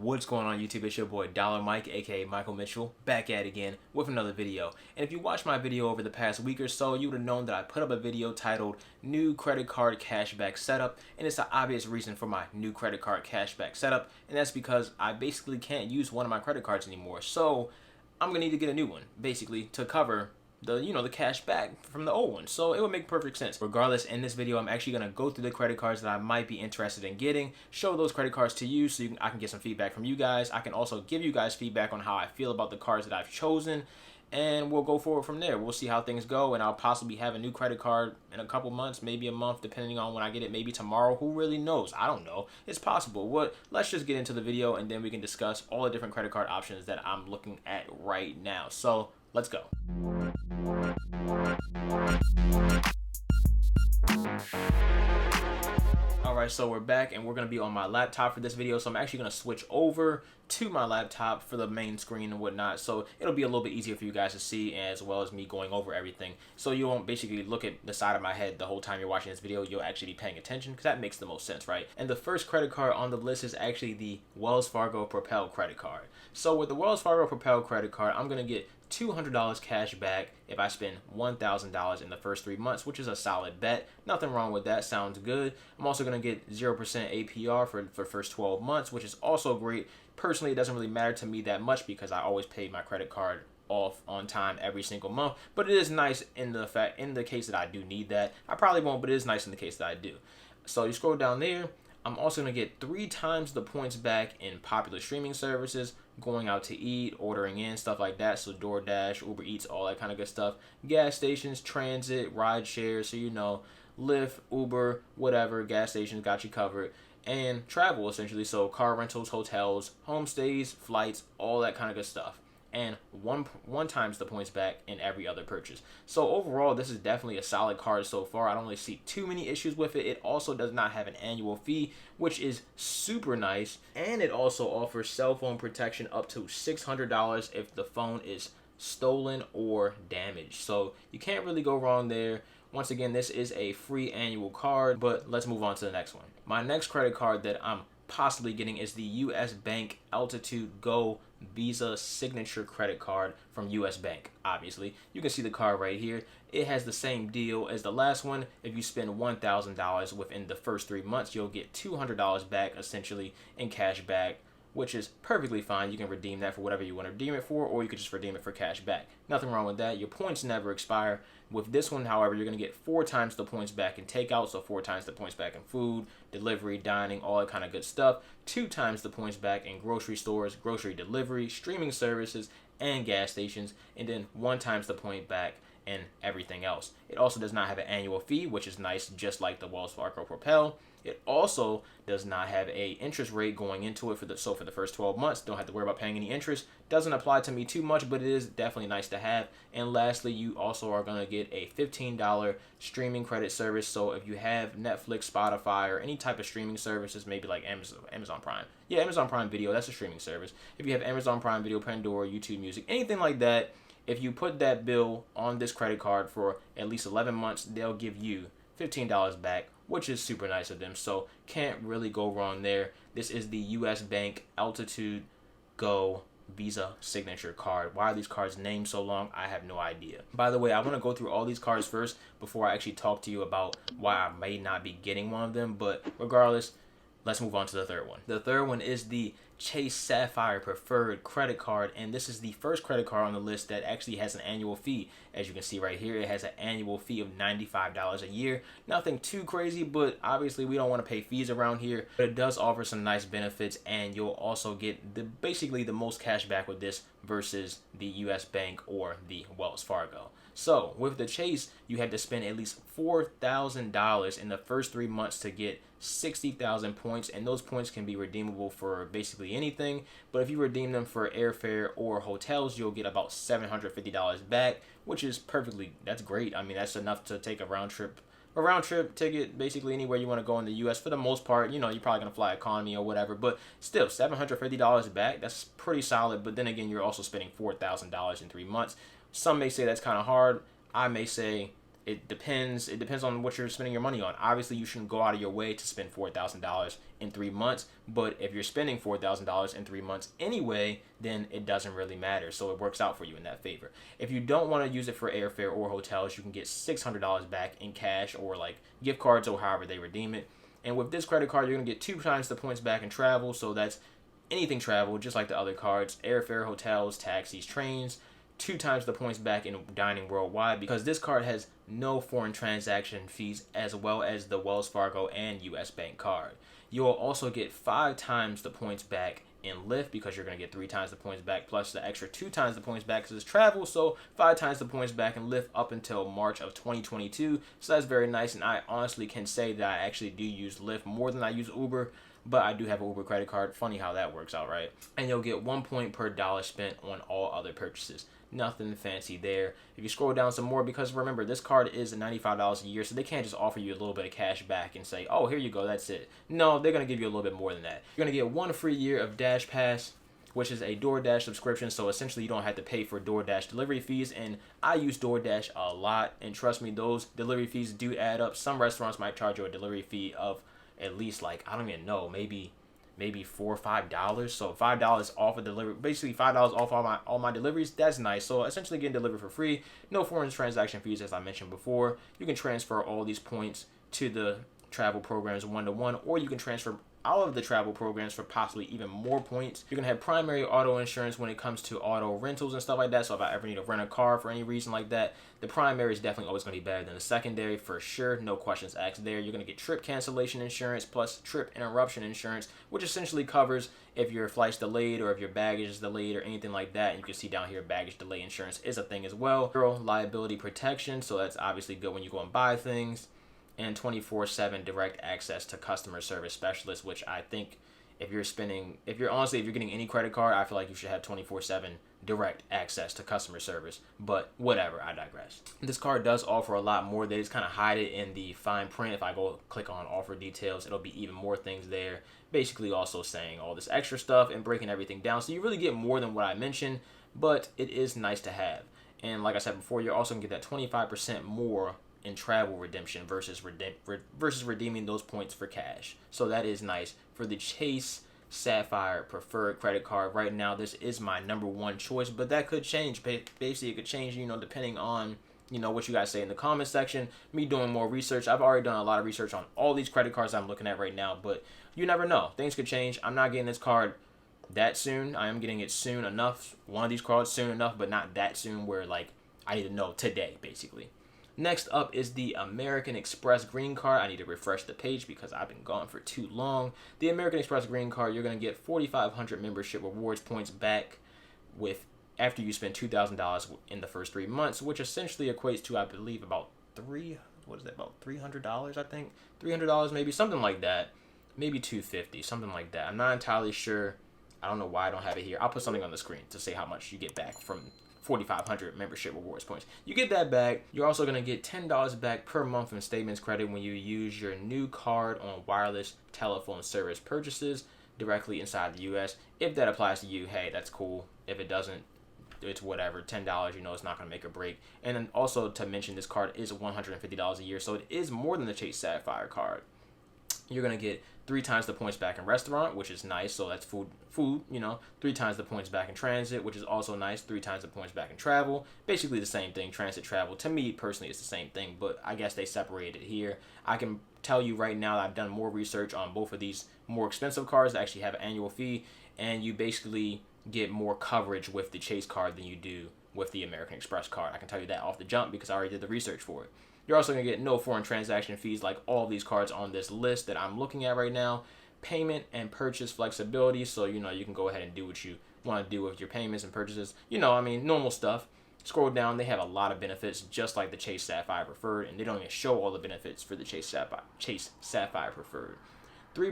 What's going on YouTube? It's your boy Dollar Mike, aka Michael Mitchell, back at it again with another video. And if you watched my video over the past week or so, you would have known that I put up a video titled New Credit Card Cashback Setup, and it's the obvious reason for my new credit card cashback setup, and that's because I basically can't use one of my credit cards anymore. So I'm gonna need to get a new one, basically, to cover the cash back from the old one. So it would make perfect sense. Regardless, in this video, I'm actually going to go through the credit cards that I might be interested in getting, show those credit cards to you so I can get some feedback from you guys. I can also give you guys feedback on how I feel about the cards that I've chosen, and we'll go forward from there. We'll see how things go, and I'll possibly have a new credit card in a couple months, maybe a month, depending on when I get it, maybe tomorrow. Who really knows? I don't know. It's possible. Let's just get into the video, and then we can discuss all the different credit card options that I'm looking at right now. So let's go. Alright, so we're back and we're going to be on my laptop for this video, so I'm actually going to switch over to my laptop for the main screen and whatnot, so it'll be a little bit easier for you guys to see, as well as me going over everything, so you won't basically look at the side of my head the whole time you're watching this video. You'll actually be paying attention, because that makes the most sense, right? And the first credit card on the list is actually the Wells Fargo Propel credit card. So with the Wells Fargo Propel credit card, I'm going to get $200 cash back if I spend $1,000 in the first 3 months, which is a solid bet. Nothing wrong with that. Sounds good. I'm also going to get 0% APR for first 12 months, which is also great. Personally, it doesn't really matter to me that much because I always pay my credit card off on time every single month, but it is nice in the case that I do need that. I probably won't, but it is nice in the case that I do. So you scroll down there. I'm also going to get 3 times the points back in popular streaming services, going out to eat, ordering in, stuff like that. So DoorDash, Uber Eats, all that kind of good stuff. Gas stations, transit, ride shares, so Lyft, Uber, whatever, gas stations got you covered. And travel, essentially, so car rentals, hotels, homestays, flights, all that kind of good stuff. And one times the points back in every other purchase. So overall, this is definitely a solid card so far. I don't really see too many issues with it. It also does not have an annual fee, which is super nice. And it also offers cell phone protection up to $600 if the phone is stolen or damaged. So you can't really go wrong there. Once again, this is a free annual card, but let's move on to the next one. My next credit card that I'm possibly getting is the US Bank Altitude Go Visa Signature Credit Card from US Bank. Obviously, you can see the card right here. It has the same deal as the last one. If you spend $1,000 within the first 3 months, you'll get $200 back, essentially, in cash back, which is perfectly fine. You can redeem that for whatever you want to redeem it for, or you could just redeem it for cash back. Nothing wrong with that. Your points never expire. With this one, however, you're going to get 4 times the points back in takeout, so 4 times the points back in food, delivery, dining, all that kind of good stuff. 2 times the points back in grocery stores, grocery delivery, streaming services, and gas stations, and then 1 times the point back in everything else. It also does not have an annual fee, which is nice, just like the Wells Fargo Propel. It also does not have a interest rate going into it for the first 12 months. Don't have to worry about paying any interest. Doesn't apply to me too much, but it is definitely nice to have. And lastly, you also are going to get a $15 streaming credit service. So if you have Netflix, Spotify, or any type of streaming services, maybe like Amazon Prime. Yeah, Amazon Prime Video, that's a streaming service. If you have Amazon Prime Video, Pandora, YouTube Music, anything like that, if you put that bill on this credit card for at least 11 months, they'll give you $15 back, which is super nice of them. So can't really go wrong there. This is the US Bank Altitude Go Visa Signature Card. Why are these cards named so long? I have no idea. By the way, I want to go through all these cards first before I actually talk to you about why I may not be getting one of them. But regardless, let's move on to the third one. The third one is the Chase Sapphire Preferred Credit Card, and this is the first credit card on the list that actually has an annual fee. As you can see right here, it has an annual fee of $95 a year. Nothing too crazy, but obviously we don't want to pay fees around here. But it does offer some nice benefits, and you'll also get basically the most cash back with this versus the US Bank or the Wells Fargo. So with the Chase, you had to spend at least $4,000 in the first 3 months to get 60,000 points, and those points can be redeemable for basically anything. But if you redeem them for airfare or hotels, you'll get about $750 back, which is that's great. I mean, that's enough to take a round trip ticket basically anywhere you want to go in the US for the most part. You're probably going to fly economy or whatever, but still $750 back, that's pretty solid. But then again, you're also spending $4,000 in 3 months. Some may say that's kind of hard. I may say it depends. It depends on what you're spending your money on. Obviously, you shouldn't go out of your way to spend $4,000 in 3 months. But if you're spending $4,000 in 3 months anyway, then it doesn't really matter. So it works out for you in that favor. If you don't want to use it for airfare or hotels, you can get $600 back in cash or like gift cards or however they redeem it. And with this credit card, you're gonna get 2 times the points back in travel. So that's anything travel, just like the other cards: airfare, hotels, taxis, trains. 2 times the points back in dining worldwide, because this card has no foreign transaction fees, as well as the Wells Fargo and US Bank card. You will also get 5 times the points back in Lyft, because you're going to get 3 times the points back plus the extra 2 times the points back because it's travel. So 5 times the points back in Lyft up until March of 2022. So that's very nice, and I honestly can say that I actually do use Lyft more than I use Uber, but I do have an Uber credit card. Funny how that works out, right? And you'll get 1 point per dollar spent on all other purchases. Nothing fancy there. If you scroll down some more, because remember, this card is $95 a year, so they can't just offer you a little bit of cash back and say, oh, here you go, that's it. No, they're going to give you a little bit more than that. You're going to get 1 free year of Dash Pass, which is a DoorDash subscription, so essentially you don't have to pay for DoorDash delivery fees, and I use DoorDash a lot, and trust me, those delivery fees do add up. Some restaurants might charge you a delivery fee of at least, like, I don't even know, maybe $4 or $5. So $5 off a delivery, basically $5 off all my deliveries. That's nice. So essentially getting delivered for free, no foreign transaction fees, as I mentioned before. You can transfer all these points to the travel programs 1-to-1, or you can transfer all of the travel programs for possibly even more points. You're gonna have primary auto insurance when it comes to auto rentals and stuff like that. So if I ever need to rent a car for any reason like that, the primary is definitely always gonna be better than the secondary for sure. No questions asked there. You're gonna get trip cancellation insurance plus trip interruption insurance, which essentially covers if your flight's delayed or if your baggage is delayed or anything like that. And you can see down here, baggage delay insurance is a thing as well. Zero liability protection, so that's obviously good when you go and buy things. And 24/7 direct access to customer service specialists, which I think if you're getting any credit card, I feel like you should have 24/7 direct access to customer service. But whatever, I digress. This card does offer a lot more. They just kind of hide it in the fine print. If I go click on offer details, it'll be even more things there. Basically also saying all this extra stuff and breaking everything down. So you really get more than what I mentioned, but it is nice to have. And like I said before, you're also going to get that 25% more in travel redemption versus redeeming those points for cash. So that is nice. For the Chase Sapphire preferred credit card right now, this is my #1 choice, but that could change. Basically, it could change, depending on what you guys say in the comment section. Me doing more research. I've already done a lot of research on all these credit cards I'm looking at right now, but you never know. Things could change. I'm not getting this card that soon. I am getting it soon enough. One of these cards soon enough, but not that soon where like I need to know today, basically. Next up is the American Express Green Card. I need to refresh the page because I've been gone for too long. The American Express Green Card, you're going to get 4,500 membership rewards points back after you spend $2,000 in the first 3 months, which essentially equates to, I believe, about $300, I think. $300, maybe, something like that. Maybe $250, something like that. I'm not entirely sure. I don't know why I don't have it here. I'll put something on the screen to say how much you get back from 4,500 membership rewards points. You get that back. You're also going to get $10 back per month in statements credit when you use your new card on wireless telephone service purchases directly inside the US. If that applies to you, hey, that's cool. If it doesn't, it's whatever. $10, it's not going to make or break. And then also to mention, this card is $150 a year, so it is more than the Chase Sapphire card. You're going to get 3 times the points back in restaurant, which is nice. So that's food, 3 times the points back in transit, which is also nice. 3 times the points back in travel. Basically the same thing, transit, travel. To me, personally, it's the same thing, but I guess they separated it here. I can tell you right now that I've done more research on both of these more expensive cards that actually have an annual fee, and you basically get more coverage with the Chase card than you do with the American Express card. I can tell you that off the jump because I already did the research for it. You're also going to get no foreign transaction fees like all these cards on this list that I'm looking at right now. Payment and purchase flexibility, so you can go ahead and do what you want to do with your payments and purchases. Normal stuff. Scroll down, they have a lot of benefits just like the Chase Sapphire Preferred, and they don't even show all the benefits for the Chase Sapphire Preferred. 3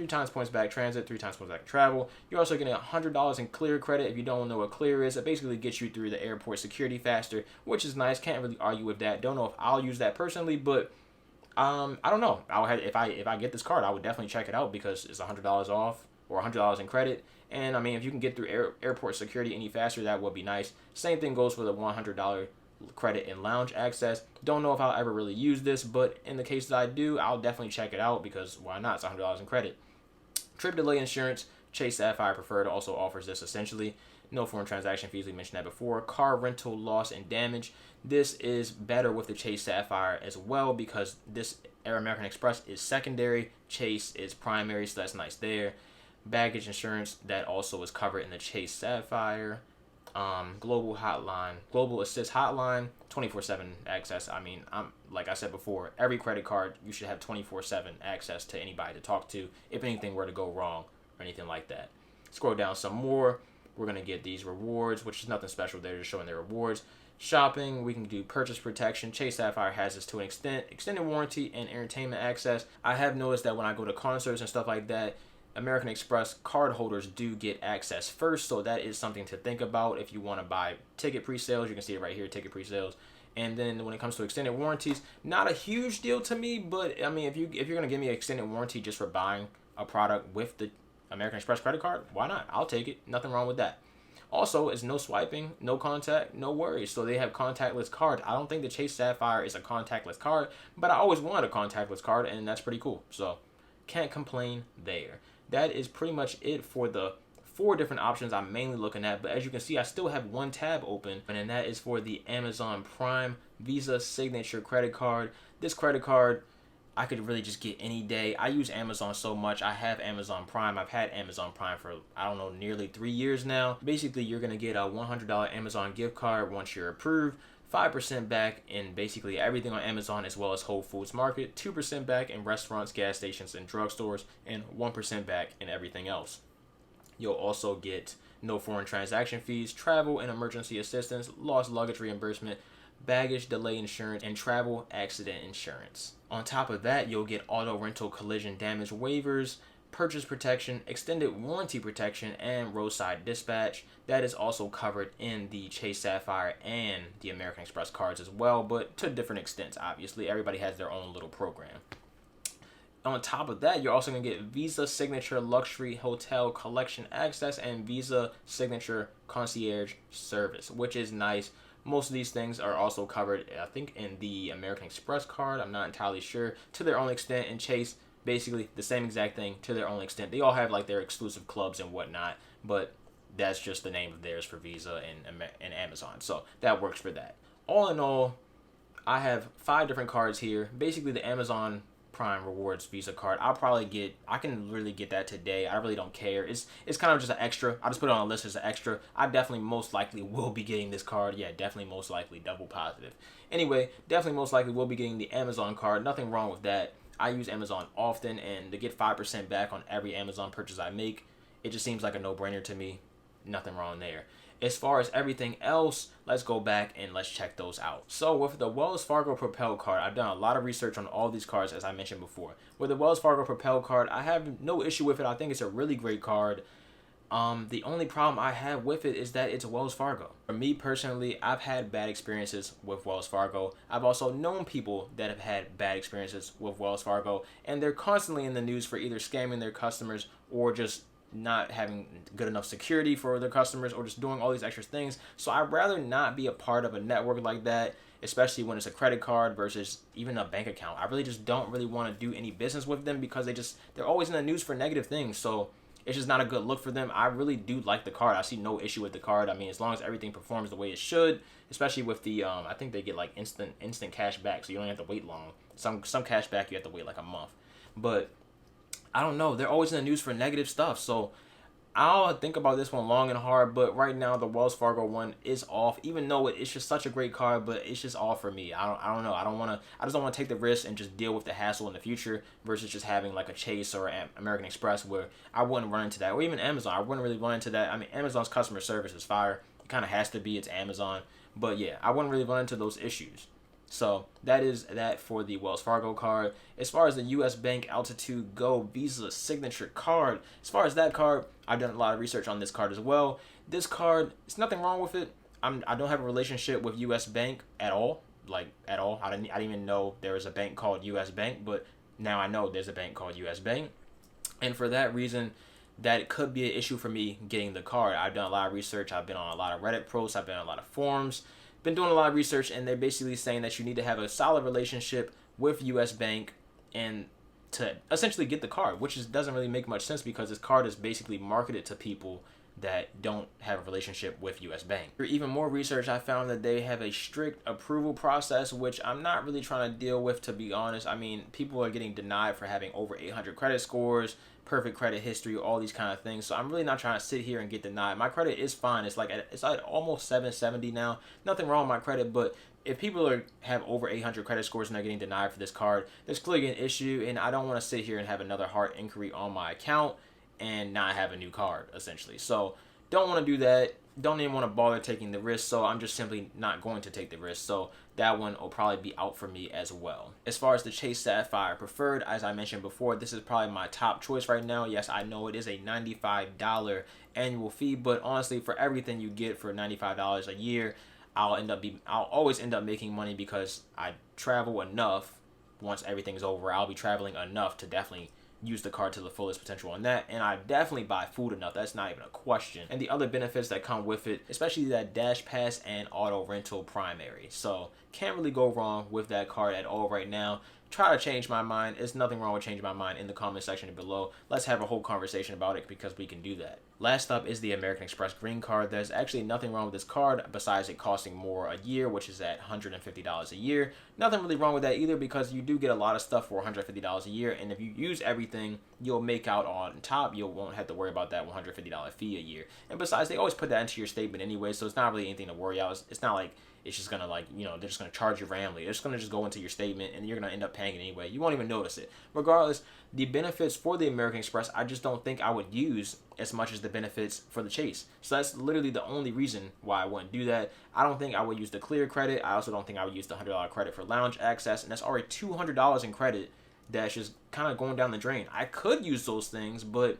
times points back transit, 3 times points back travel. You're also getting $100 in clear credit. If you don't know what clear is, it basically gets you through the airport security faster, which is nice. Can't really argue with that. Don't know if I'll use that personally, but I don't know. If I get this card, I would definitely check it out because it's $100 off or $100 in credit. And if you can get through airport security any faster, that would be nice. Same thing goes for the $100 credit and lounge access. Don't know if I'll ever really use this, but in the case that I do, I'll definitely check it out because why not? It's $100 in credit. Trip delay insurance, Chase Sapphire Preferred also offers this essentially. No foreign transaction fees, we mentioned that before. Car rental loss and damage. This is better with the Chase Sapphire as well because this American Express is secondary, Chase is primary, so that's nice there. Baggage insurance, that also is covered in the Chase Sapphire. Global Assist Hotline, 24/7 access. I mean, like I said before, every credit card you should have 24/7 access to anybody to talk to if anything were to go wrong or anything like that. Scroll down some more. We're gonna get these rewards, which is nothing special. They're just showing their rewards. Shopping, we can do purchase protection. Chase Sapphire has this to an extent. Extended warranty and entertainment access. I have noticed that when I go to concerts and stuff like that, American Express card holders do get access first, so that is something to think about if you want to buy ticket pre-sales. You can see it right here, ticket pre-sales. And then when it comes to extended warranties, not a huge deal to me, but I mean, if you're gonna give me an extended warranty just for buying a product with the American Express credit card, why not? I'll take it. Nothing wrong with that. Also, it's no swiping, no contact, no worries. So they have contactless cards. I don't think the Chase Sapphire is a contactless card, but I always wanted a contactless card, and that's pretty cool. So can't complain there. That is pretty much it for the 4 different options I'm mainly looking at. But as you can see, I still have one tab open, and that is for the Amazon Prime Visa Signature credit card. This credit card, I could really just get any day. I use Amazon so much. I have Amazon Prime. I've had Amazon Prime for, I don't know, nearly 3 years now. Basically, you're going to get a $100 Amazon gift card once you're approved. 5% back in basically everything on Amazon as well as Whole Foods Market, 2% back in restaurants, gas stations, and drugstores, and 1% back in everything else. You'll also get no foreign transaction fees, travel and emergency assistance, lost luggage reimbursement, baggage delay insurance, and travel accident insurance. On top of that, you'll get auto rental collision damage waivers, purchase protection, extended warranty protection, and roadside dispatch. That is also covered in the Chase Sapphire and the American Express cards as well, but to different extents, obviously. Everybody has their own little program. On top of that, you're also going to get Visa Signature Luxury Hotel Collection Access and Visa Signature Concierge Service, which is nice. Most of these things are also covered, I think, in the American Express card. I'm not entirely sure. To their own extent, in Chase, basically the same exact thing to their own extent. They all have like their exclusive clubs and whatnot, but that's just the name of theirs for Visa and Amazon. So that works for that. All in all, I have 5 different cards here. Basically the Amazon Prime Rewards Visa card. I can really get that today. I really don't care. It's kind of just an extra. I just put it on a list as an extra. I definitely most likely will be getting this card. Yeah, definitely most likely, double positive. Anyway, definitely most likely will be getting the Amazon card. Nothing wrong with that. I use Amazon often, and to get 5% back on every Amazon purchase I make, it just seems like a no-brainer to me. Nothing wrong there. As far as everything else, let's go back and let's check those out. So with the Wells Fargo Propel card, I've done a lot of research on all these cards as I mentioned before. With the Wells Fargo Propel card, I have no issue with it. I think it's a really great card. The only problem I have with it is that it's Wells Fargo. For me personally, I've had bad experiences with Wells Fargo. I've also known people that have had bad experiences with Wells Fargo, and they're constantly in the news for either scamming their customers or just not having good enough security for their customers or just doing all these extra things. So I'd rather not be a part of a network like that, especially when it's a credit card versus even a bank account. I really just don't really want to do any business with them because they're always in the news for negative things. So it's just not a good look for them. I really do like the card. I see no issue with the card. I mean, as long as everything performs the way it should, especially with the, I think they get like instant cash back, so you don't have to wait long. Some cash back you have to wait like a month. But I don't know. They're always in the news for negative stuff. So I'll think about this one long and hard. But right now, the Wells Fargo one is off. Even though it's just such a great card, but it's just off for me. I don't know. I just don't want to take the risk and just deal with the hassle in the future versus just having like a Chase or an American Express where I wouldn't run into that. Or even Amazon. I wouldn't really run into that. I mean, Amazon's customer service is fire. It kind of has to be. It's Amazon. But yeah, I wouldn't really run into those issues. So that is that for the Wells Fargo card. As far as the U.S. Bank Altitude Go Visa Signature card, as far as that card, I've done a lot of research on this card as well. This card, there's nothing wrong with it. I don't have a relationship with U.S. Bank at all, like at all. I didn't even know there was a bank called U.S. Bank, but now I know there's a bank called U.S. Bank. And for that reason, that could be an issue for me getting the card. I've done a lot of research. I've been on a lot of Reddit posts. I've been on a lot of forums. been doing a lot of research, and they're basically saying that you need to have a solid relationship with US Bank and to essentially get the card, which doesn't really make much sense because this card is basically marketed to people that don't have a relationship with US Bank. For even more research, I found that they have a strict approval process, which I'm not really trying to deal with, to be honest. I mean, people are getting denied for having over 800 credit scores, perfect credit history, all these kind of things. So I'm really not trying to sit here and get denied. My credit is fine. It's like almost 770 now. Nothing wrong with my credit, but if people have over 800 credit scores and they're getting denied for this card, there's clearly an issue, and I don't want to sit here and have another hard inquiry on my account and not have a new card, essentially. So don't want to do that. Don't even want to bother taking the risk, so I'm just simply not going to take the risk. So that one will probably be out for me as well. As far as the Chase Sapphire Preferred, as I mentioned before, this is probably my top choice right now. Yes, I know it is a $95 annual fee, but honestly, for everything you get for $95 a year, I'll always end up making money because I travel enough. Once everything's over, I'll be traveling enough to definitely use the card to the fullest potential on that, and I definitely buy food enough. That's not even a question. And the other benefits that come with it, especially that Dash Pass and auto rental primary. So can't really go wrong with that card at all right now. Try to change my mind. There's nothing wrong with changing my mind in the comment section below. Let's have a whole conversation about it because we can do that. Last up is the American Express Green Card. There's actually nothing wrong with this card besides it costing more a year, which is at $150 a year. Nothing really wrong with that either because you do get a lot of stuff for $150 a year, and if you use everything, you'll make out on top. You won't have to worry about that $150 fee a year. And besides, they always put that into your statement anyway, so it's not really anything to worry about. It's not like it's just gonna, like, you know, they're just gonna charge you randomly. It's gonna just go into your statement and you're gonna end up paying it anyway. You won't even notice it. Regardless, the benefits for the American Express, I just don't think I would use as much as the benefits for the Chase. So that's literally the only reason why I wouldn't do that. I don't think I would use the Clear credit. I also don't think I would use the $100 credit for lounge access, and that's already $200 in credit that's just kind of going down the drain. I could use those things, but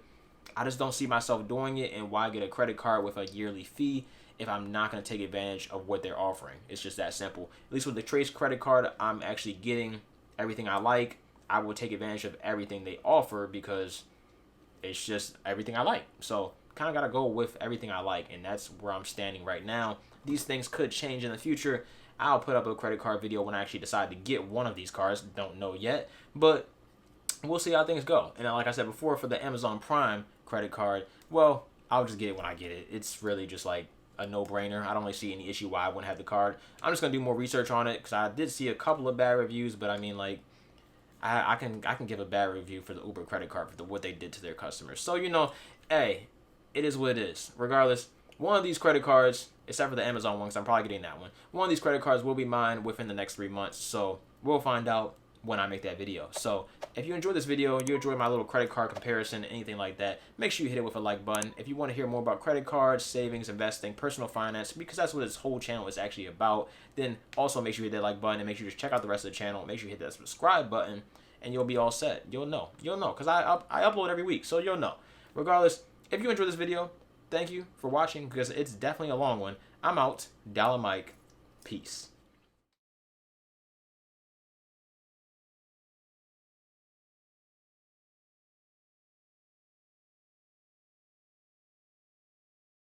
I just don't see myself doing it, and why get a credit card with a yearly fee if I'm not going to take advantage of what they're offering. It's just that simple. At least with the Trace credit card, I'm actually getting everything I like. I will take advantage of everything they offer because it's just everything I like. So kind of got to go with everything I like, and that's where I'm standing right now. These things could change in the future. I'll put up a credit card video when I actually decide to get one of these cards. Don't know yet, but we'll see how things go. And like I said before, for the Amazon Prime credit card, well, I'll just get it when I get it. It's really just like a no-brainer. I don't really see any issue why I wouldn't have the card. I'm just gonna do more research on it because I did see a couple of bad reviews, but I mean, like, I can give a bad review for the Uber credit card for what they did to their customers. So, you know, hey, it is what it is. Regardless, one of these credit cards, except for the Amazon one, because I'm probably getting that one, one of these credit cards will be mine within the next 3 months. So we'll find out when I make that video. So if you enjoyed this video, you enjoyed my little credit card comparison, anything like that, make sure you hit it with a like button. If you want to hear more about credit cards, savings, investing, personal finance, because that's what this whole channel is actually about, then also make sure you hit that like button, and make sure you just check out the rest of the channel. Make sure you hit that subscribe button, and you'll be all set. You'll know, because I upload every week, so you'll know. Regardless, if you enjoyed this video, thank you for watching, because it's definitely a long one. I'm out. Dollar Mike. Peace.